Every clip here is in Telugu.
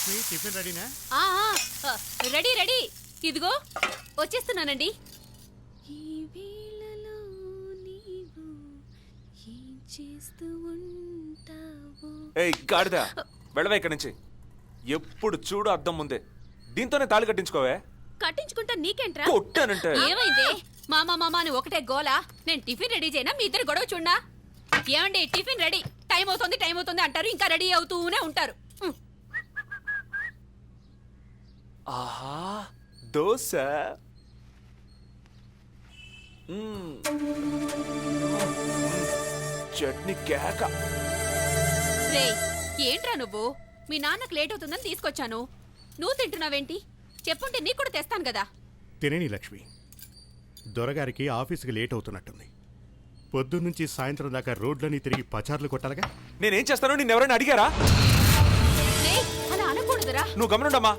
లక్ష్మి టిఫిన్ రెడీనా? రెడీ రెడీ, ఇదిగో వచ్చేస్తున్నానండి. ఏయ్ గాడిద, వెళ్ళవే ఇక్కడి నుంచి. ఎప్పుడు చూడు అద్దం ముందే. దీంతోనే తాళి కట్టించుకోవే. కట్టించుకుంటా నీకేంట్రా? కొట్టానంటే ఏమైంది? మామా మామా అని ఒకటే గోలా. నేను టిఫిన్ రెడీ చేయనా? మీ ఇద్దరు గొడవ చూడా. ఏమండి, టిఫిన్ రెడీ, టైం అవుతుంది అంటారు, ఇంకా రెడీ అవుతూనే ఉంటారు. ఆహా, దోశ. చట్నీ కేక. రేయ్, ఏంట్రా నువ్వు? మీ నాన్నకు లేట్ అవుతుందని తీసుకొచ్చాను. నువ్వు తింటున్నావేంటి? చెప్పుంటే నీకు కూడా తెస్తాను కదా. తినేని లక్ష్మి, దొరగారికి ఆఫీస్కి లేట్ అవుతున్నట్టుంది. పొద్దున్నుంచి సాయంత్రం దాకా రోడ్లని తిరిగి పచార్లు కొట్టాలిగా. నేనేం చేస్తానో నిన్ను ఎవరైనా అడిగారా? రేయ్, అలా అనకూడదురా. నువ్వు గమనుండమ్మా.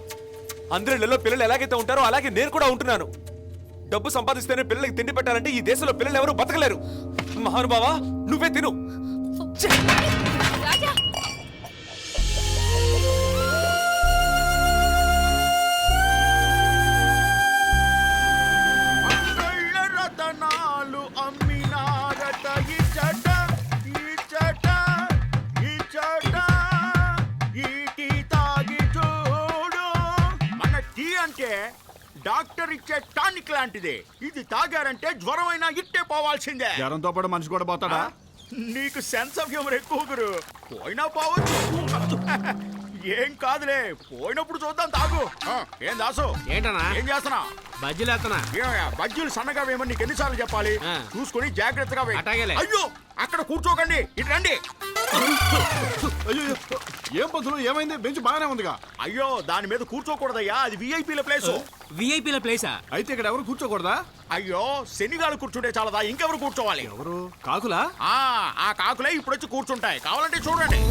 అందరిలో పిల్లలు ఎలాగైతే ఉంటారో అలాగే నేను కూడా ఉంటున్నాను. డబ్బు సంపాదిస్తేనే పిల్లలకి తిండి పెట్టాలంటే ఈ దేశంలో పిల్లలు ఎవరు బతకలేరు. మహానుభావా, నువ్వే తిను. రాజా, రతనాలు అమ్మినారట ఈ చట ఈ టీ తాగి చూడు. మన టీ అంటే డాక్టర్ ఇచ్చే టానిక్ లాంటిది. ఇది తాగారంటే జ్వరమైనా ఇట్టే పోవాల్సిందే. జ్వరంతో పాటు మనిషి కూడా పోతాడా? నీకు సెన్స్ ఆఫ్ హ్యూమర్ ఎక్కువ గురు. పోయినా పోవచ్చు. ఏం కాదులే, పోయినప్పుడు చూద్దాం. తాగు. ఏం దాసు, ఏంటనా? ఏం చేస్తున్నా? బజ్జీలేస్తున్నా. ఏమయ్యా, బజ్జీలు సన్నగా వేయమని నీకు ఎన్నిసార్లు చెప్పాలి? చూసుకొని జాగ్రత్తగా వేయి. అటాగేలే. అయ్యో, అక్కడ కూర్చోకండి, ఇటు రండి. అయ్యో, ఏం పంతులు, ఏమైంది? బెంచ్ బాగానే ఉందిగా. అయ్యో, దాని మీద కూర్చోకూడదయ్యా, అది విఐపీల ప్లేసు. విఐపీల ప్లేసా? అయితే ఇక్కడ ఎవరు కూర్చోకూడదా? అయ్యో, శనిగాలు కూర్చుంటే చాలదా, ఇంకెవరు కూర్చోవాలి? ఎవరు? కాకులా? ఆ కాకులే ఇప్పుడు వచ్చి కూర్చుంటాయి. కావాలంటే చూడండి.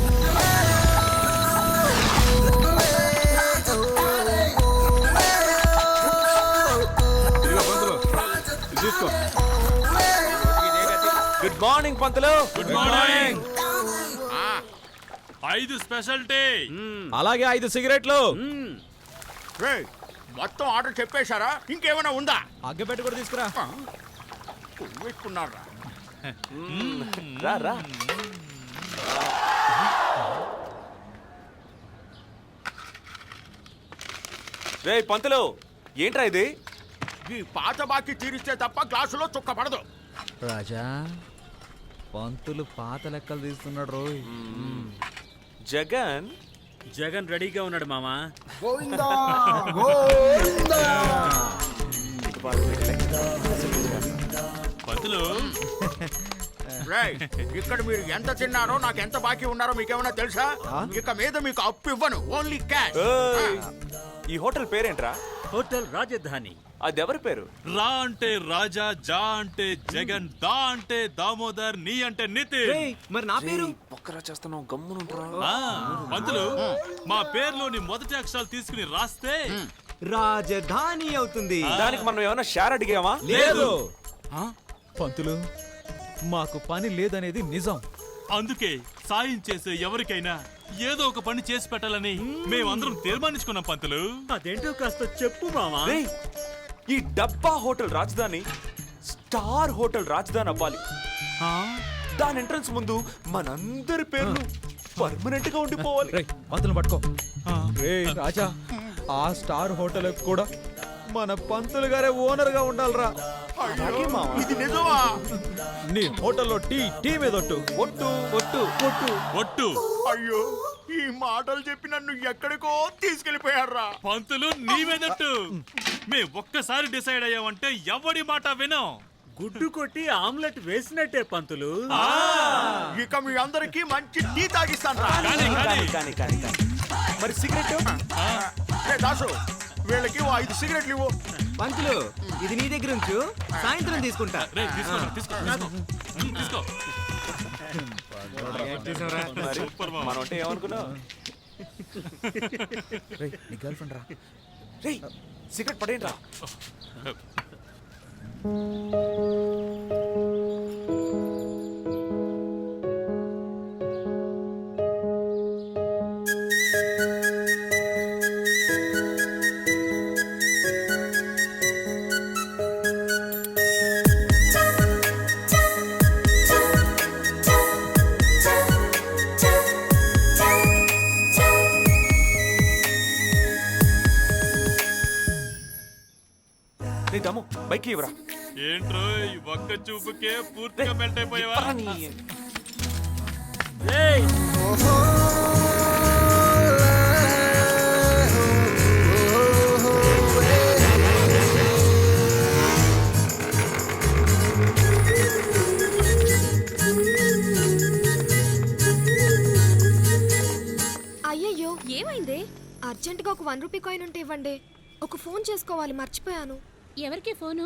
చూసుకో. గుడ్ మార్నింగ్ పంతులు. Good morning. 5 special tea. అలాగే 5 సిగరెట్లు. రేయ్, మొత్తం ఆర్డర్ చెప్పేశారా? ఇంకేమైనా ఉందా? అగ్గపెట్టి కూడా తీసుకురా. పెట్టుకున్నారా? రా రా. రేయ్ పంతులు, ఏంట్రా ఇది? ఈ పాత బాకీ తీరిస్తే తప్ప గ్లాసులో చుక్క పడదు. రాజా, పంతులు పాత లెక్కలు తీస్తున్నాడు రోయ్. జగన్ జగన్ రెడీగా ఉన్నాడు మామా. పంతులు, రేయ్, ఇక్కడ మీరు ఎంత తిన్నారో, నాకు ఎంత బాకీ ఉన్నారో మీకేమైనా తెలుసా? ఇక మీద మీకు అప్పు ఇవ్వను, ఓన్లీ క్యాష్. ఏయ్, ఈ హోటల్ పేరేంట్రా? హోటల్ రాజధాని. అది ఎవరి పేరు? రా అంటే రాజా, జా అంటే జగన్, దా అంటే దామోదర్, నీ అంటే నితిన్. మరి నా పేరు? పక్కరా చేస్తున్నావు, గమ్మునుంట్రా. పంతులు, మా పేర్లోని మొదటి అక్షరాలు తీసుకుని రాస్తే రాజధాని అవుతుంది. దానికి మనం ఏమైనా షేర్ అడిగామా? లేదు. పంతులు, మాకు పని లేదనేది నిజం. అందుకే సాయం చేసే ఎవరికైనా ఏదో ఒక పని చేసి పెట్టాలని మేమందరం తీర్మానించుకున్నాం పంతులు. అదేంటో కాస్త చెప్పు మామా. రేయ్, ఈ డబ్బా హోటల్ రాజధాని స్టార్ హోటల్ రాజధాని అవ్వాలి. దాని ఎంట్రన్స్ ముందు మనందరి పేర్లు పర్మనెంట్ గా ఉండిపోవాలి. రేయ్, పంతులు పట్టుకో. రేయ్ రాజా, ఆ స్టార్ హోటల్ కూడా మన పంతులు గారే ఓనర్ గా ఉండాలరా. ఇది నిజమా? నీ హోటల్లో టీ మీద ఒట్టు. ఒట్టు ఒట్టు ఒట్టు ఒట్టు. అయ్యో, ఈ మాటలు చెప్పి నన్ను ఎక్కడికో తీసుకెళ్లిపోయారా? పంతులు, నీవేదట్టు. మేము ఒక్కసారి డిసైడ్ అయ్యామంటే ఎవడి మాట వినం. గుడ్డు కొట్టి ఆమ్లెట్ వేసినట్టే పంతులు. ఇక మీ అందరికి మంచి టీ తాగిస్తాను. మరి సిగరెట్? దాసు, వీళ్ళకి 5 సిగరెట్లు ఇవ్వు. పంతులు, ఇది నీ దగ్గర ఉంచు, సాయంత్రం తీసుకుంటా. రేయ్, తీసుకో తీసుకో తీసుకో. సూపర్ మామ. మనం అంటే ఏమనుకున్నావు? రేయ్, నీ గర్ల్ ఫ్రెండ్ రా. రేయ్, సిగరెట్ పడేయండి రా. నీ దమ్ము బైక్ ఇవ్వరా. ఏంట్రో ఈ ఒక్క చూపుకే పూర్తిగా మెల్ట్ అయిపోయావా? ఇవ్వరా నీ. ఏయ్, అయ్యయ్యో ఏమైంది? అర్జెంటుగా ఒక 1 రూపీ కాయిన్ ఉంటే ఇవ్వండి. ఒక ఫోన్ చేసుకోవాలి, మర్చిపోయాను. ఎవరికి ఫోను?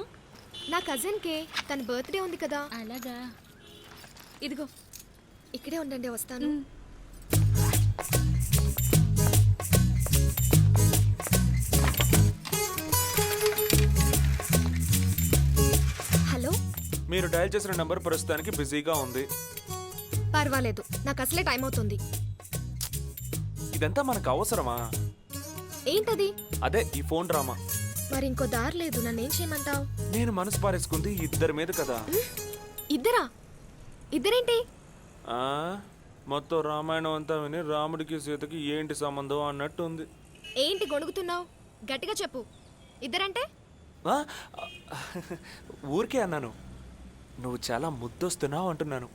నా కజిన్కే, తన బర్త్డే ఉంది కదా. అలాగా, ఇదిగో. ఇక్కడే ఉండండి, వస్తాను. హలో, మీరు డయల్ చేసిన నంబర్ ప్రస్తుతానికి బిజీగా ఉంది. పర్వాలేదు, నాకు అసలే టైం అవుతుంది. ఇదంతా మనకు అవసరమా? ఏంటది? అదే ఈ ఫోన్ డ్రామా. మరి ఇంకో దారి లేదు, నన్నేం చేయమంటావు? నేను మనసు పారేసుకుంది ఇద్దరి మీద కదా. ఇద్దరా? ఇద్దరేంటి? ఆ మొత్తం రామాయణం అంతా విని రాముడికి సీతకి ఏంటి సంబంధం అన్నట్టు ఉంది. ఏంటి గొణుగుతున్నావు? గట్టిగా చెప్పు. ఇద్దరంటే? ఆ? ఊరికే అన్నాను. నువ్వు చాలా ముద్దొస్తున్నావు అంటున్నాను.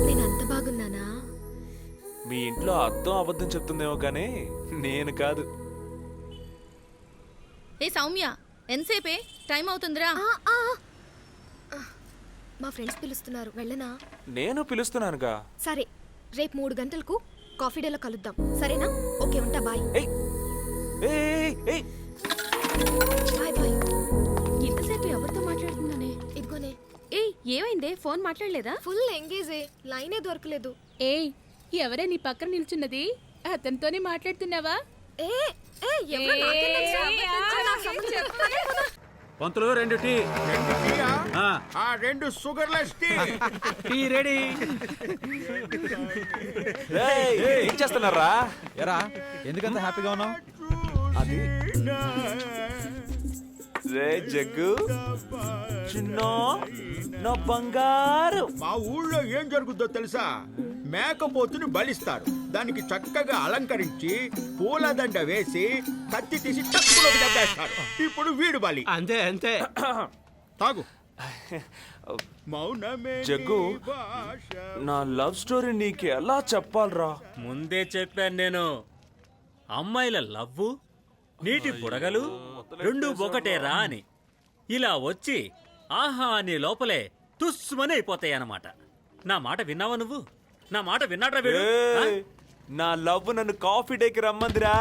నేను అంత బాగున్నానా? మీ ఇంట్లో అద్దం అబద్ధం చెప్తుందేమో కానీ నేను కాదు. ఏ సౌమ్య, ఎంతసేపే? టైం అవుతుందిరా. ఆ, ఆ, ఆ. మా ఫ్రెండ్స్ పిలుస్తున్నారు, వెళ్ళనా? నేను పిలుస్తున్నానుగా. సరే, రేపు 3 గంటలకు కాఫీ డేలో కలుద్దాం, సరేనా? ఓకే, ఉంటా, బాయ్. ఏయ్ ఏయ్ ఏయ్ బాయ్ బాయ్. ఇంతసేపు ఎవరితో మాట్లాడుతున్నానే? ఇదిగోనే. ఏయ్, ఏమైందే? ఫోన్ మాట్లాడలేదా? ఫుల్ ఎంగేజే, లైనే దొరకలేదు. ఏయ్, ఎవరే నీ పక్కన నిల్చున్నది? అతనితోనే మాట్లాడుతున్నావా? ఏ ఏ ఎవరో నాకేం తెలుసు? నాకు సంబంధం లేదు. పంతులు 2 టీ. 2 టీయా? ఆ. ఆ 2 షుగర్లెస్ టీ. Tea ready. ఏయ్, ఏం చేస్తున్నారా? ఎరా ఎందుకంత హ్యాపీగా ఉన్నావు? అది రే జగ్గు చిన్న నా బంగారు. మా ఊళ్ళో ఏం జరుగుద్దో తెలుసా? మేకపోతుని బలిస్తారు, దానికి చక్కగా అలంకరించి పూలదండ వేసి కత్తి తీసి తక్కువలోకి దబ్బేస్తారు. ఇప్పుడు వీడు బలి. అంతే అంతే. తాగు. మౌనమే జగ్గు, నీ భాష. నా లవ్ స్టోరీ నీకు ఎలా చెప్పాలరా? ముందే చెప్పాను నేను, అమ్మాయిల లవ్వు నీటి బుడగలు 2 ఒకటేరా అని. ఇలా వచ్చి ఆహా అని లోపలే తుస్సుమని అయిపోతాయి అన్నమాట. నా మాట విన్నావా నువ్వు? నా మాట విన్నాడ్రా వీడు? ఆ? ఏయ్, నా లవ్ నన్ను కాఫీ డేకి రమ్మందిరా.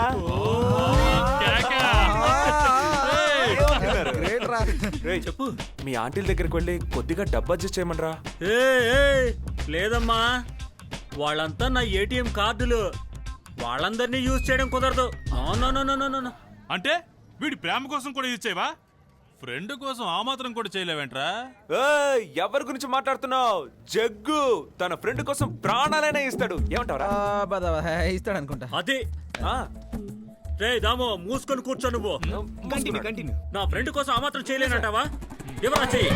రేయ్, చెప్పు. మీ ఆంటీల దగ్గరికి వెళ్ళి కొద్దిగా డబ్బు అడ్జస్ట్ చేయమనరా. ఏయ్, లేదమ్మా, వాళ్ళంతా నా ఏటీఎం కార్డులు, వాళ్ళందరినీ యూజ్ చేయడం కుదరదు. No no no no no no. అంటే వీడి ప్రేమ కోసం కూడా ఇచ్చేవా? ఫ్రెండ్ కోసం ఆ మాత్రం కూడా చేయలేవేంట్రా? ఏయ్, ఎవరి గురించి మాట్లాడుతున్నావు? జగ్గు తన ఫ్రెండ్ కోసం ప్రాణాలైనా ఇస్తాడు. ఏమంటావరా? ఇస్తాడు అనుకుంటా. అదే. ఆ, రే దామో, మూసుకొని కూర్చో నువ్వు. Continue continue. నా ఫ్రెండ్ కోసం ఆ మాత్రం చేయలేనంటావా? ఎవరా చెయ్యి.